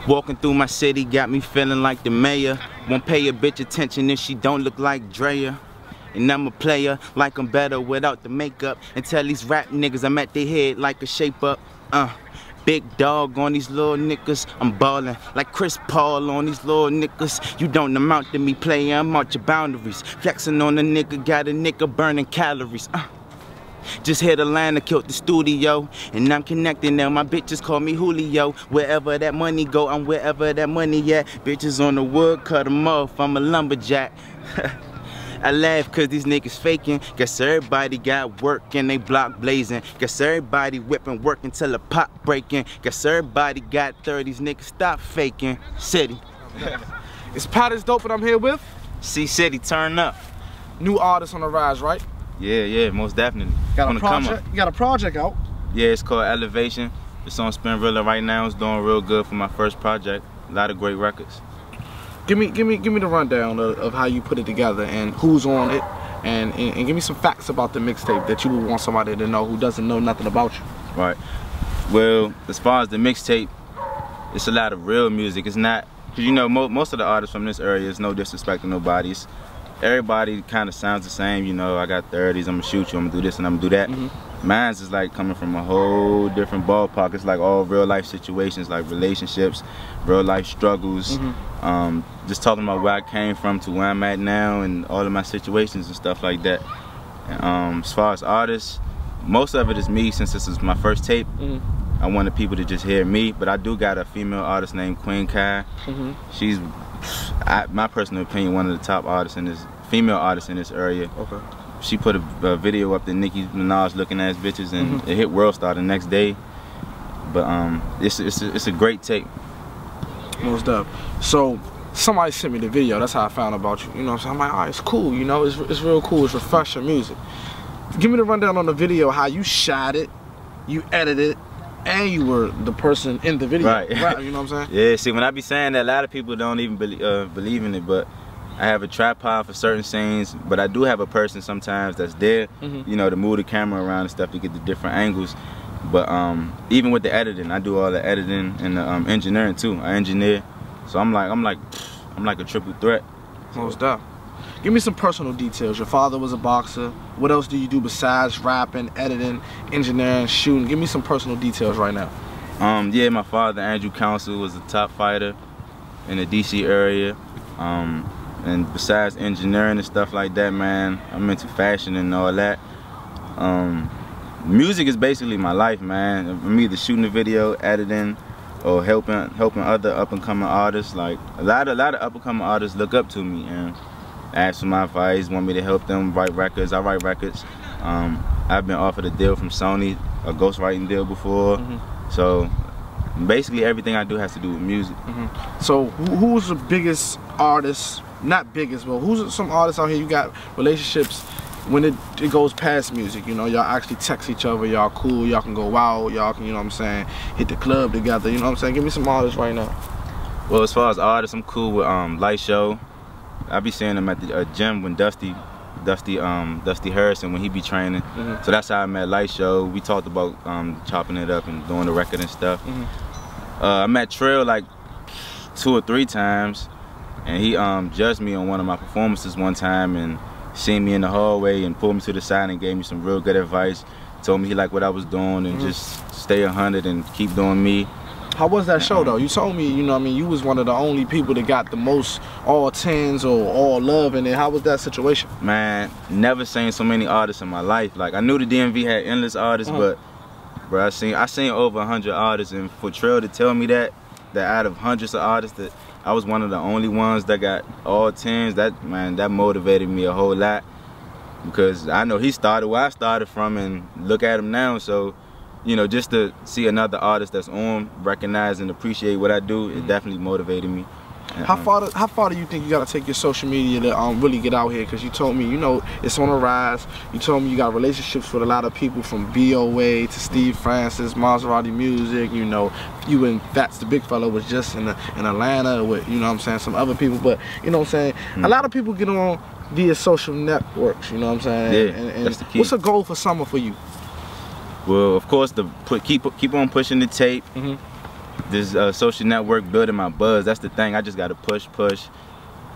Walking through my city got me feeling like the mayor. Won't pay a bitch attention if she don't look like Drea. And I'm a player like I'm better without the makeup. And tell these rap niggas I'm at their head like a shape up. Big dog on these little niggas. I'm ballin' like Chris Paul on these little niggas. You don't amount to me, player, I'm out your boundaries. Flexing on a nigga, got a nigga burning calories. Just hit Atlanta, killed the studio. And I'm connecting now, my bitches call me Julio. Wherever that money go, I'm wherever that money at. Bitches on the wood, cut them off, I'm a lumberjack. I laugh cause these niggas faking. Guess everybody got work and they block blazing. Guess everybody whipping work until the pot breaking. Guess everybody got 30s, niggas stop faking. City. It's PATisDOPE and I'm here with City, turn up. new artists on the rise, right? Yeah, most definitely. Got a project. You got a project out. Yeah, it's called Elevation. It's on Spinrilla right now. It's doing real good for my first project. A lot of great records. Give me the rundown of how you put it together and who's on it, and give me some facts about the mixtape that you would want somebody to know who doesn't know nothing about you. Right. Well, as far as the mixtape, it's a lot of real music. It's not, cause you know most of the artists from this area, is no disrespect to nobody. Everybody kind of sounds the same. You know, I got 30s. I'm gonna shoot you. I'm gonna do this and I'm gonna do that. Mine's is like coming from a whole different ballpark. It's like all real life situations, like relationships, real life struggles. Just talking about where I came from to where I'm at now and all of my situations and stuff like that. As far as artists, most of it is me since this is my first tape. I wanted people to just hear me, but I do got a female artist named Queen Kai. She's, my personal opinion, one of the top artists in this, female artists in this area. Okay. She put a video up that Nicki Minaj looking ass bitches, and it hit World Star the next day. But it's a great tape. Most up. So somebody sent me the video. That's how I found about you. You know what I'm saying? I'm like, alright, it's cool. You know, it's real cool. It's refreshing music. Give me the rundown on the video. How you shot it, you edited it, and you were the person in the video. Right. You know what I'm saying? Yeah. See, when I be saying that, a lot of people don't even believe in it, but I have a tripod for certain scenes, but I do have a person sometimes that's there, you know, to move the camera around and stuff to get the different angles. But even with the editing, I do all the editing and the engineering too. I engineer, so I'm like a triple threat. Most up. Give me some personal details. Your father was a boxer. What else do you do besides rapping, editing, engineering, shooting? Give me some personal details right now. Yeah, my father, Andrew Council, was a top fighter in the DC area. And besides engineering and stuff like that, man, I'm into fashion and all that. Music is basically my life, man. I'm either shooting a video, editing, or helping other up-and-coming artists. Like a lot of up-and-coming artists look up to me and ask for my advice, want me to help them write records. I write records. I've been offered a deal from Sony, a ghostwriting deal before. So basically everything I do has to do with music. So who's the biggest artist? Not biggest, but who's some artists out here you got relationships when it goes past music? You know, y'all actually text each other, y'all cool, y'all can go out, y'all can, you know what I'm saying, hit the club together, you know what I'm saying? Give me some artists right now. Well, as far as artists, I'm cool with Light Show. I be seeing him at the gym when Dusty Harrison, when he be training. So that's how I met Light Show. We talked about chopping it up and doing the record and stuff. I met Trill like 2 or 3 times. And he judged me on one of my performances one time and seen me in the hallway and pulled me to the side and gave me some real good advice. Told me he liked what I was doing and just stay 100 and keep doing me. How was that show though? You told me, you know what I mean, you was one of the only people that got the most all 10s or all love in it. How was that situation? Man, never seen so many artists in my life. Like I knew the DMV had endless artists, but bro, I seen over 100 artists, and for Trill to tell me that out of hundreds of artists that I was one of the only ones that got all 10s, that motivated me a whole lot, because I know he started where I started from and look at him now. So, you know, just to see another artist that's on, recognize and appreciate what I do, it definitely motivated me. How far do you think you gotta take your social media to really get out here? Because you told me, you know, it's on a rise. You told me you got relationships with a lot of people from BOA to Steve Francis, Maserati Music. You know, you and That's the Big Fella was just in Atlanta with, you know what I'm saying, some other people. But you know what I'm saying, a lot of people get on via social networks. You know what I'm saying? Yeah, and that's the key. What's a goal for summer for you? Well, of course, keep on pushing the tape. this social network building my buzz. That's the thing. I just gotta push.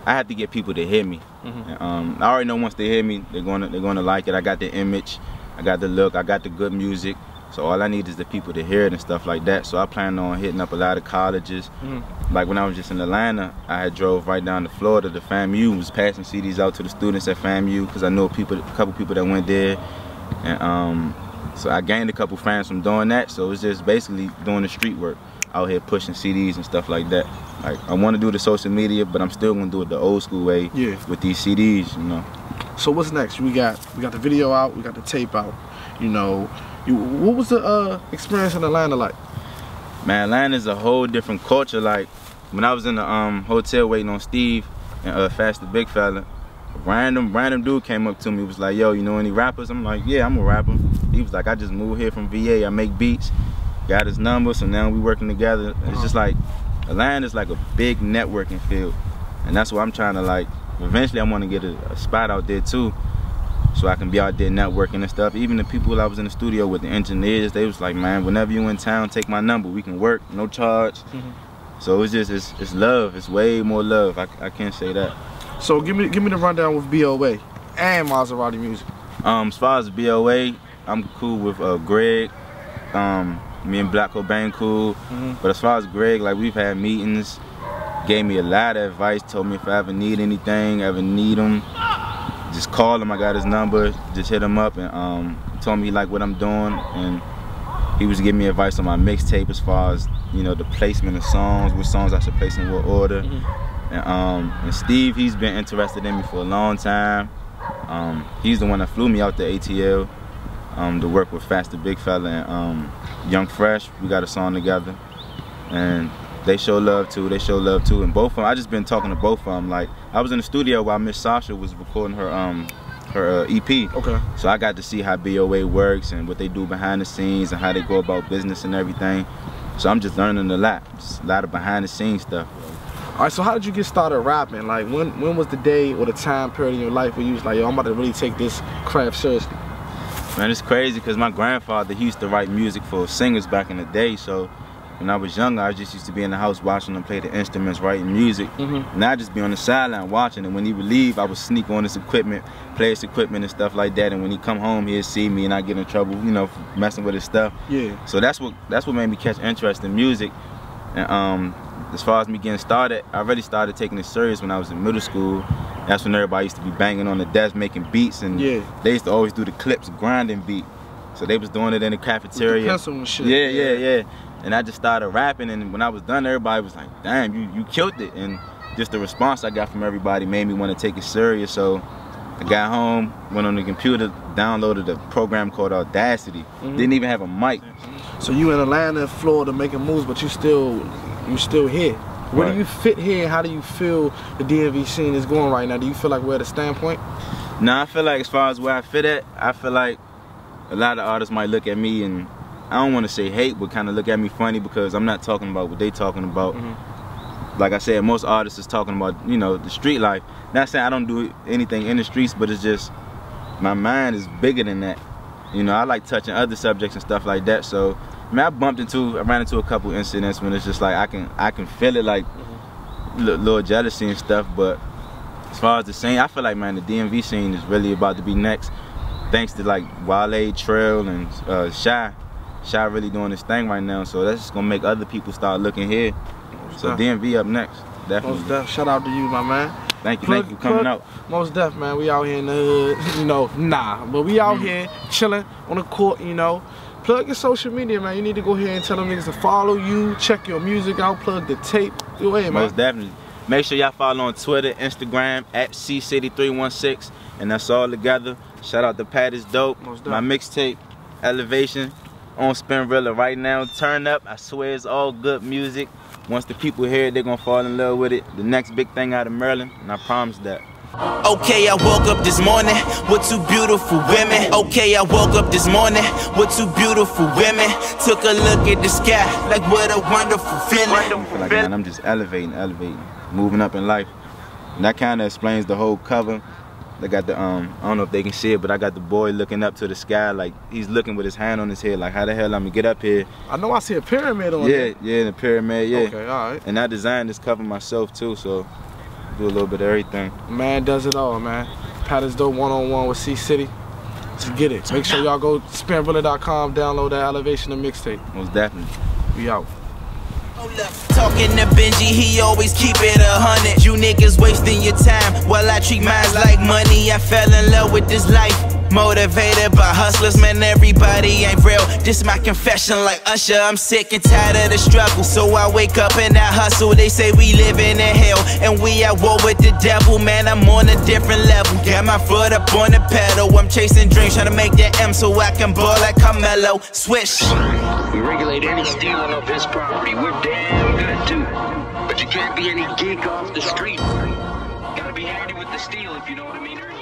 I have to get people to hear me. I already know once they hear me, they're gonna like it. I got the image, I got the look, I got the good music. So all I need is the people to hear it and stuff like that. So I plan on hitting up a lot of colleges. Like when I was just in Atlanta, I had drove right down to Florida to FAMU, was passing CDs out to the students at FAMU because I know a couple people that went there. And so I gained a couple fans from doing that. So it's just basically doing the street work, out here pushing CDs and stuff like that. Like I want to do the social media, but I'm still gonna do it the old school way with these CDs, you know. So what's next? We got the video out, we got the tape out, you know. What was the experience in Atlanta like? Man, Atlanta's a whole different culture. Like when I was in the hotel waiting on Steve and Fast the Big Fella, random dude came up to me, was like, yo, you know any rappers? I'm like, yeah, I'm a rapper. He was like, I just moved here from VA, I make beats, got his number, so now we working together. It's just like, Atlanta's like a big networking field. And that's what I'm trying to like, eventually I want to get a spot out there too, so I can be out there networking and stuff. Even the people I was in the studio with, the engineers, they was like, man, whenever you in town, take my number, we can work, no charge. So it's just, it's love, it's way more love, I can't say that. So give me the rundown with BOA and Maserati Music. As far as BOA, I'm cool with Greg, me and Black Cobain cool, but as far as Greg, like we've had meetings, gave me a lot of advice, told me if I ever need anything, ever need him, just call him, I got his number, just hit him up, and told me he liked what I'm doing, and he was giving me advice on my mixtape as far as, you know, the placement of songs, which songs I should place in what order. And Steve, he's been interested in me for a long time. He's the one that flew me out to ATL to work with Fast the Big Fella and Young Fresh. We got a song together, and they show love too. And both of them, I just been talking to both of them. Like I was in the studio while Miss Sasha was recording her EP. Okay. So I got to see how BOA works and what they do behind the scenes and how they go about business and everything. So I'm just learning a lot. Just a lot of behind the scenes stuff. All right, so how did you get started rapping? Like when was the day or the time period in your life where you was like, yo, I'm about to really take this craft seriously? Man, it's crazy because my grandfather, he used to write music for singers back in the day. So when I was younger, I just used to be in the house watching them play the instruments, writing music. And I'd just be on the sideline watching, and when he would leave, I would sneak on his equipment, play his equipment and stuff like that. And when he come home, he'd see me and I'd get in trouble, you know, messing with his stuff. Yeah. So that's what made me catch interest in music. And as far as me getting started, I really started taking it serious when I was in middle school. That's when everybody used to be banging on the desk making beats, and they used to always do the clips grinding beat. So they was doing it in the cafeteria. With the pencil and shit. Yeah. And I just started rapping, and when I was done, everybody was like, damn, you killed it. And just the response I got from everybody made me want to take it serious. So I got home, went on the computer, downloaded a program called Audacity. Didn't even have a mic. So you in Atlanta, Florida making moves, but you still here. Where do you fit here, and how do you feel the DMV scene is going right now? Do you feel like we're at a standpoint? Nah, I feel like as far as where I fit at, I feel like a lot of artists might look at me and I don't want to say hate, but kind of look at me funny because I'm not talking about what they talking about. Like I said, most artists is talking about, you know, the street life. Not saying I don't do anything in the streets, but it's just my mind is bigger than that. You know, I like touching other subjects and stuff like that. So, I mean, I ran into a couple incidents when it's just like I can feel it, like little jealousy and stuff. But as far as the scene, I feel like, man, the DMV scene is really about to be next, thanks to like Wale, Trill, and Shy. Shy really doing this thing right now, so that's just gonna make other people start looking here. So DMV up next, definitely. Most def. Shout out to you, my man. Thank you for coming out. Most def, man. We out here in the hood, you know, but we out here chilling on the court, you know. Plug your social media, man. You need to go ahead and tell them niggas to follow you, check your music out, plug the tape. Go ahead, man. Most definitely. Make sure y'all follow on Twitter, Instagram, at Ccity316, and that's all together. Shout out to PATisDOPE, my mixtape, Elevation, on Spinrilla right now. Turn up. I swear it's all good music. Once the people hear it, they're gonna fall in love with it. The next big thing out of Maryland, and I promise that. Okay, I woke up this morning with two beautiful women. Okay, I woke up this morning with two beautiful women. Took a look at the sky, like what a wonderful feeling. I feel like, man, I'm just elevating, moving up in life. And that kind of explains the whole cover. They got the I don't know if they can see it, but I got the boy looking up to the sky, like he's looking with his hand on his head, like how the hell I'm gonna get up here? I know I see a pyramid on there. Yeah, the pyramid, yeah. Okay, alright. And I designed this cover myself too, so do a little bit of everything. Man does it all, man. PATisDOPE one-on-one with Ccity. Let's get it. Make sure y'all go to spinrilla.com, download that Elevation and mixtape. Most definitely. We out. Talking to Benji, he always keep it 100. You niggas wasting your time while I treat mine like money. I fell in love with this life, motivated by hustlers, man, everybody ain't real. This my confession like Usher, I'm sick and tired of the struggle. So I wake up and I hustle, they say we living in hell and we at war with the devil. Man, I'm on a different level, got my foot up on the pedal. I'm chasing dreams, trying to make that M so I can ball like Carmelo. Swish. We regulate any stealing of his property, we're damn good too. But you can't be any geek off the street. Gotta be handy with the steel, if you know what I mean.